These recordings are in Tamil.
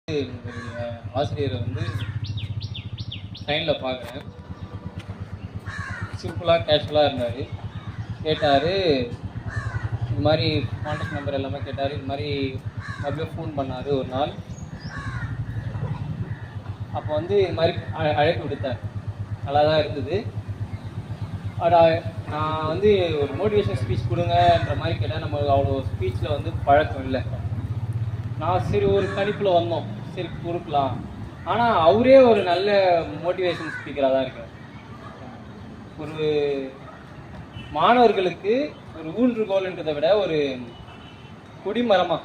ஆசிரியரை ட்ரெயினில் பார்க்குறேன். சிம்பிளாக கேஷுவலாக இருந்தார். கேட்டார், இது மாதிரி கான்டாக்ட் நம்பர் எல்லாமே கேட்டார். இது மாதிரி அப்படியே ஃபோன் பண்ணார் ஒரு நாள். அப்போ இது மாதிரி அழைப்பு விடுத்தார். நல்லா தான் இருந்தது. நான் ஒரு மோட்டிவேஷன் ஸ்பீச் கொடுங்கன்ற மாதிரி கேட்டால் நம்மளுக்கு அவ்வளோ ஸ்பீச்சில் பழக்கம் இல்லை. நான் சரி ஒரு கணிப்பில் வந்தோம், சரி கொடுக்கலாம். ஆனால் அவரே ஒரு நல்ல மோட்டிவேஷன் ஸ்பீக்கராக தான் இருக்கார். ஒரு மாணவர்களுக்கு ஒரு ஊன்றுகோல்ன்றதை விட ஒரு கொடிமரமாக,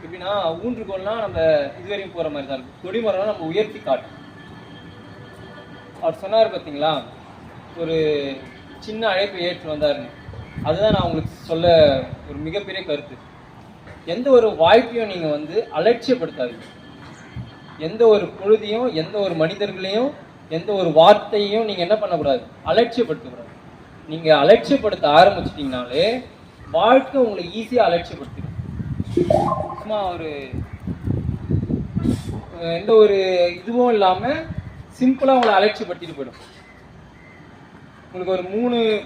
எப்படின்னா ஊன்றுகோல்னால் நம்ம இதுவரையும் போகிற மாதிரி தான் இருக்கும். கொடிமரம்னா நம்ம உயர்த்தி காட்டும். அவர் சொன்னார் பார்த்தீங்களா, ஒரு சின்ன அழைப்பை ஏற்று வந்தாருன்னு. அதுதான் நான் உங்களுக்கு சொல்ல ஒரு மிகப்பெரிய கருத்து. எந்த ஒரு வாய்ப்பையும் நீங்கள் அலட்சியப்படுத்தாதீங்க. எந்த ஒரு பொழுதையும், எந்த ஒரு மனிதர்களையும், எந்த ஒரு வார்த்தையும் நீங்கள் என்ன பண்ணக்கூடாது, அலட்சியப்படுத்தக்கூடாது. நீங்கள் அலட்சியப்படுத்த ஆரம்பிச்சிட்டிங்கனாலே வாழ்க்கை உங்களை ஈஸியாக அலட்சியப்படுத்திடும். சும்மா எந்த ஒரு இதுவும் இல்லாமல் சிம்பிளாக உங்களை அலட்சியப்படுத்திட்டு போயிடும். உங்களுக்கு ஒரு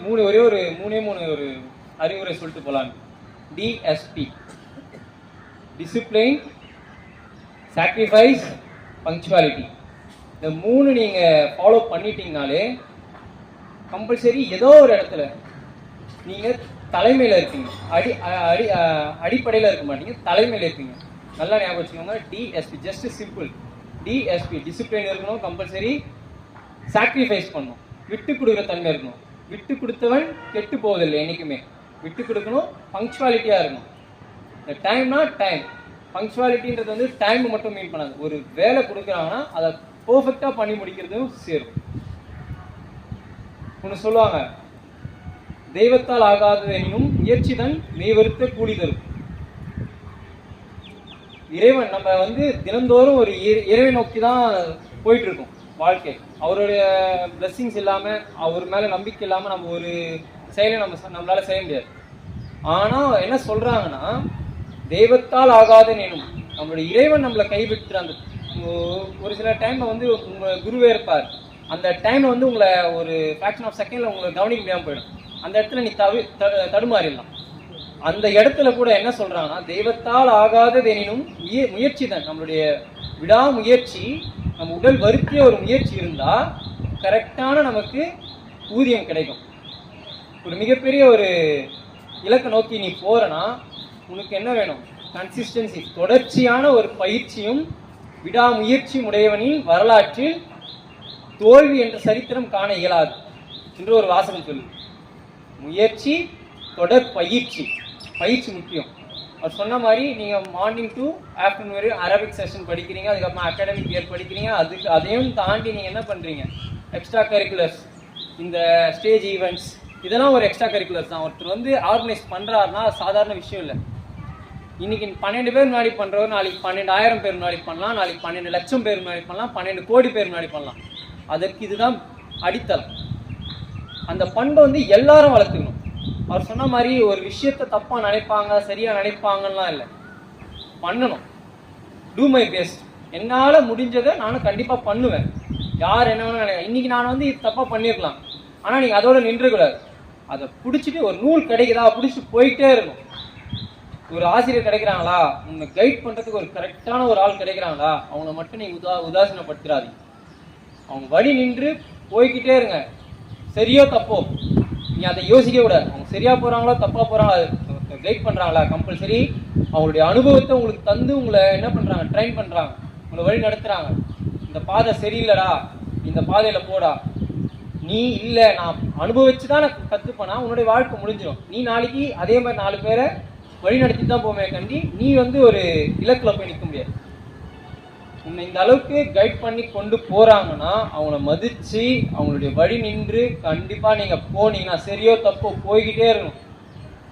மூணே ஒரு அறிவுரை சொல்லிட்டு போகலான்னு. DSP, discipline, sacrifice, punctuality. இந்த 3 நீங்கள் ஃபாலோ பண்ணிட்டீங்கனாலே கம்பல்சரி ஏதோ ஒரு இடத்துல நீங்கள் தலைமையில் இருக்கீங்க. அடிப்படையில் இருக்க மாட்டீங்க, தலைமையில் இருக்கீங்க. நல்லா ஞாபகம் வச்சுக்கோங்க. DSP just simple. DSP discipline இருக்கணும், கம்பல்சரி. சாக்ரிஃபைஸ் பண்ணணும், விட்டு கொடுக்குற தன்மை இருக்கணும். விட்டு கொடுத்தவன் கெட்டு போவதில்லை என்றைக்குமே. விட்டு கொடுக்கணும், பங்க்சுவாலிட்டியாக இருக்கணும். இந்த டைம்னா டைம். பங்க்சுவாலிட்டின்றது டைம் மட்டும் மீன் பண்ணாது. ஒரு வேலை கொடுக்குறாங்கன்னா அதை பர்ஃபெக்டாக பண்ணி முடிக்கிறதும் சேரும். ஒன்று சொல்லுவாங்க, தெய்வத்தால் ஆகாதது என்னும் முயற்சி தான் மெய்வருத்த கூலி தரும். இறைவன் நம்ம தினந்தோறும் ஒரு இறைவை நோக்கி தான் போயிட்டு இருக்கோம் வாழ்க்கை. அவருடைய பிளெஸ்ஸிங்ஸ் இல்லாமல், அவர் மேலே நம்பிக்கை இல்லாமல் நம்ம ஒரு செயலை நம்மளால செய்ய முடியாது. ஆனால் என்ன சொல்றாங்கன்னா, தெய்வத்தால் ஆகாத நேனும், நம்மளுடைய இறைவன் நம்மளை கைவிட்டு அந்த ஒரு சில டைம்ல உங்க குருவே இருப்பார். அந்த டைம்ல உங்களை ஒரு ஃபிராக்ஷன் ஆஃப் செகண்ட்ல உங்களை கவனிக்க முடியாமல் போயிடும். அந்த இடத்துல நீ தடுமாறிடலாம். அந்த இடத்துல கூட என்ன சொல்றாங்கன்னா, தெய்வத்தால் ஆகாதது எனினும் முயற்சி தான். நம்மளுடைய விடாமுயற்சி, நம்ம உடல் வருத்திய ஒரு முயற்சி இருந்தா கரெக்டான நமக்கு ஊதியம் கிடைக்கும். ஒரு மிகப்பெரிய ஒரு இலக்கை நோக்கி நீ போறனா உனக்கு என்ன வேணும்? கன்சிஸ்டன்சி, தொடர்ச்சியான ஒரு பயிற்சியும் விடாமுயற்சியும் உடையவனின் வரலாற்றில் தோல்வி என்ற சரித்திரம் காண இயலாது என்று ஒரு வாசகம் சொல்லு. முயற்சி, தொடர் பயிற்சி. பயிற்சி முக்கியம். அவர் சொன்ன மாதிரி நீங்கள் மார்னிங் டு ஆஃப்டர்நூன் வரையும் அரபிக் செஷன் படிக்கிறீங்க, அதுக்கப்புறம் அகாடமிக் இயர் படிக்கிறீங்க. அதையும் தாண்டி நீங்கள் என்ன பண்ணுறீங்க? எக்ஸ்ட்ரா கரிக்குலர்ஸ், இந்த ஸ்டேஜ் ஈவெண்ட்ஸ், இதெல்லாம் ஒரு எக்ஸ்ட்ரா கரிக்குலர்ஸ் தான். ஒருத்தர் ஆர்கனைஸ் பண்ணுறாருன்னா சாதாரண விஷயம் இல்லை. இன்னைக்கு 12 பேர் முன்னாடி பண்ணுறவர் நாளைக்கு 12,000 பேர் முன்னாடி பண்ணலாம், நாளைக்கு 12 லட்சம் பேர் முன்னாடி பண்ணலாம், 12 கோடி பேர் முன்னாடி பண்ணலாம். அதற்கு இதுதான் அடித்தளம். அந்த பண்பை எல்லாரும் வளர்த்துக்கணும். அவர் சொன்ன மாதிரி ஒரு விஷயத்தை தப்பா நினைப்பாங்க, சரியா நினைப்பாங்கலாம் இல்லை, பண்ணணும். Do my best. என்னால் முடிஞ்சதை நானும் கண்டிப்பா பண்ணுவேன். யார் என்ன வேணும் நினைக்கிறேன். இன்னைக்கு நான் இது தப்பா பண்ணிருக்கலாம், ஆனா நீங்க அதோட நின்றுக்கூடாது. அதை பிடிச்சிட்டு ஒரு நூல் கிடைக்குதா பிடிச்சிட்டு போயிட்டே இருக்கணும். ஒரு ஆசிரியர் கிடைக்கிறாங்களா, உங்களை கைட் பண்றதுக்கு ஒரு கரெக்டான ஒரு ஆள் கிடைக்கிறாங்களா, அவங்கள மட்டும் நீங்க உதாசீனப்படுத்திடாதீங்க. அவங்க வழி நின்று போய்கிட்டே இருங்க. சரியோ தப்போ நீ அதை யோசிக்க கூடாது. அவங்க சரியா போறாங்களோ தப்பா போறாங்களோ, கைட் பண்றாங்களா, கம்பல்சரி அவங்களுடைய அனுபவத்தை உங்களுக்கு தந்து உங்களை என்ன பண்றாங்க, ட்ரெயின் பண்றாங்க, உங்களை வழி நடத்துறாங்க. இந்த பாதை சரியில்லடா, இந்த பாதையில போடா. நீ இல்லை நான் அனுபவிச்சுதான் நான் கத்துப்பனா உன்னுடைய வாழ்க்கை முடிஞ்சிடும். நீ நாளைக்கு அதே மாதிரி 4 பேரை வழி நடத்தி தான் போமே கண்டி நீ ஒரு இலக்குல போய் நிற்க முடியாது. உன்னை இந்த அளவுக்கு கைட் பண்ணி கொண்டு போறாங்கன்னா அவங்கள மதிச்சு அவங்களுடைய வழி நின்று கண்டிப்பா நீங்க போனீங்கன்னா சரியோ தப்போ போய்கிட்டே இருக்கணும்.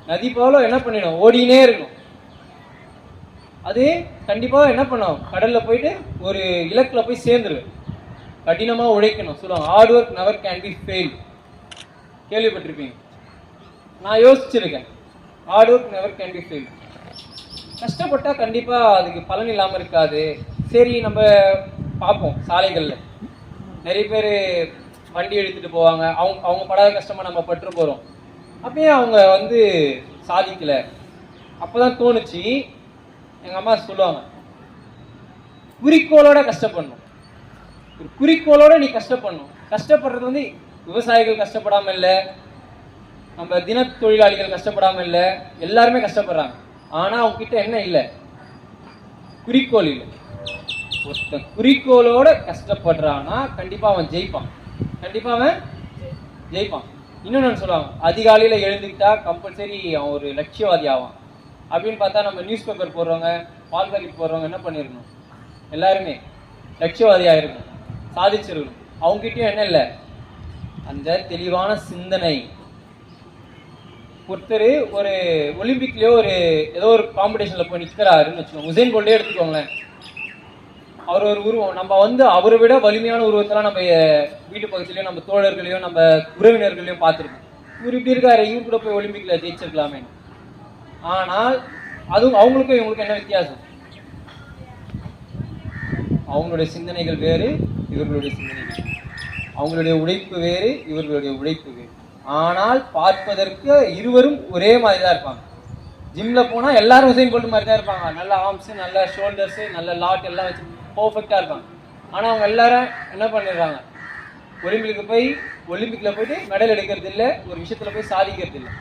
நதி போல என்ன பண்ணிடும், ஓடினே இருக்கணும். அது கண்டிப்பா என்ன பண்ணும், கடல்ல போயிட்டு ஒரு இலக்குல போய் சேர்ந்துருவேன். கடினமா உழைக்கணும். சொல்லுவாங்க, hard work never can be fail. கேள்விப்பட்டிருப்பீங்க. நான் யோசிச்சிருக்கேன், hard work never can be fail. கஷ்டப்பட்டா கண்டிப்பா அதுக்கு பலன் இல்லாம இருக்காது. சரி, நம்ம பார்ப்போம் சாலைகள்ல நிறைய பேர் வண்டி எடுத்துட்டு போவாங்க. அவங்க அவங்க படாத கஷ்டமா நம்ம பட்டு போறோம். அப்பயே அவங்க வந்து சாதிக்கல. அப்பதான் தோணுச்சு, எங்க அம்மா சொல்லுவாங்க, குறிக்கோளோட கஷ்டப்படணும். ஒரு குறிக்கோளோட நீ கஷ்டப்படணும். கஷ்டப்படுறது வந்து விவசாயிகள் கஷ்டப்படாம இல்லை, நம்ம தின தொழிலாளிகள் கஷ்டப்படாம இல்லை, எல்லாருமே கஷ்டப்படுறாங்க. ஆனா அவங்க கிட்ட என்ன இல்லை? குறிக்கோள் இல்லை. ஒருத்தன் குறிக்கோளோட கஷ்டப்படுறான்னா கண்டிப்பா அவன் ஜெயிப்பான். கண்டிப்பா அவன் ஜெயிப்பான். இன்னொன்னு சொல்லுவாங்க, அதிகாலையில எழுந்துக்கிட்டா கம்பல்சரி அவன் ஒரு லட்சியவாதி ஆவான் அப்படின்னு பார்த்தா, நம்ம நியூஸ் பேப்பர் போடுறவங்க, பால் பாக்கெட் போடுறவங்க என்ன பண்ணிருக்கணும்? எல்லாருமே லட்சியவாதியா இருக்கணும், சாதிச்சிருக்கணும். அவங்க கிட்டயும் என்ன இல்லை? அந்த தெளிவான சிந்தனை. ஒருத்தர் ஒரு ஒலிம்பிக்லயோ ஒரு ஏதோ ஒரு காம்படிஷன்ல போய் நிற்கிறாருன்னு வச்சுக்கோங்க, உசேன் போல்ட்டே எடுத்துக்கோங்களேன். அவர் ஒரு உருவம், நம்ம வந்து அவரை விட வலிமையான உருவத்தெல்லாம் நம்ம வீட்டு பக்கத்துலயும் நம்ம தோழர்களையும் நம்ம உறவினர்களையும் பார்த்துருக்கோம். இவர் இப்படி இருக்காரு, இவர் கூட போய் ஒலிம்பிக்ல ஜெயிச்சிருக்கலாமே. ஆனால் அதுவும் அவங்களுக்கும் இவங்களுக்கும் என்ன வித்தியாசம்? அவங்களுடைய சிந்தனைகள் வேறு, இவர்களுடைய சிந்தனைகள். அவங்களுடைய உழைப்பு வேறு, இவர்களுடைய உழைப்பு வேறு. ஆனால் பார்ப்பதற்கு இருவரும் ஒரே மாதிரி தான் இருப்பாங்க. ஜிம்ல போனா எல்லாரும் உசைன் போல்ட் மாதிரி தான் இருப்பாங்க. நல்ல ஆர்ம்ஸ், நல்ல ஷோல்டர்ஸ், நல்ல லாட் எல்லாம் வச்சு பர்ஃபெக்டா இருப்பாங்க. ஆனா அவங்க எல்லாரும் என்ன பண்ணிடுறாங்க? ஒலிம்பிக்ல போயிட்டு மெடல் எடுக்கிறது இல்லை, ஒரு விஷயத்துல போய் சாதிக்கிறது இல்லை.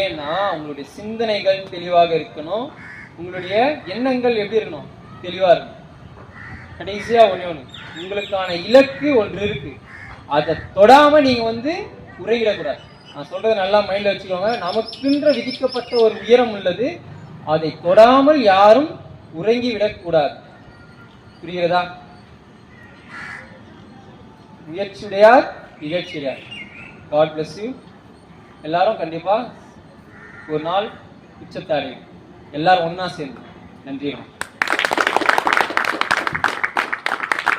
ஏன்னா உங்களுடைய சிந்தனைகள் தெளிவாக இருக்கணும், உங்களுடைய எண்ணங்கள் எப்படி இருக்கணும்? தெளிவா இருக்கணும். கடைசியா ஒண்ணு, உங்களுக்கான இலக்கு ஒன்று இருக்கு, அதை தொடாம நீங்க வந்து உரையிடக்கூடாது. நான் சொல்றதை நல்லா மைண்ட்ல வச்சுக்கோங்க. நமக்குன்ற விதிக்கப்பட்ட ஒரு உயரம் உள்ளது, அதை தொடாமல் யாரும் உறங்கி விடக்கூடாது. புரிகிறதா? முயற்சியுடையார் இகழ்ச்சியுடையார். God bless you. எல்லாரும் கண்டிப்பா ஒரு நாள் உச்சத்தை அடையும். எல்லாரும் ஒன்னா சேர்ந்து. நன்றி.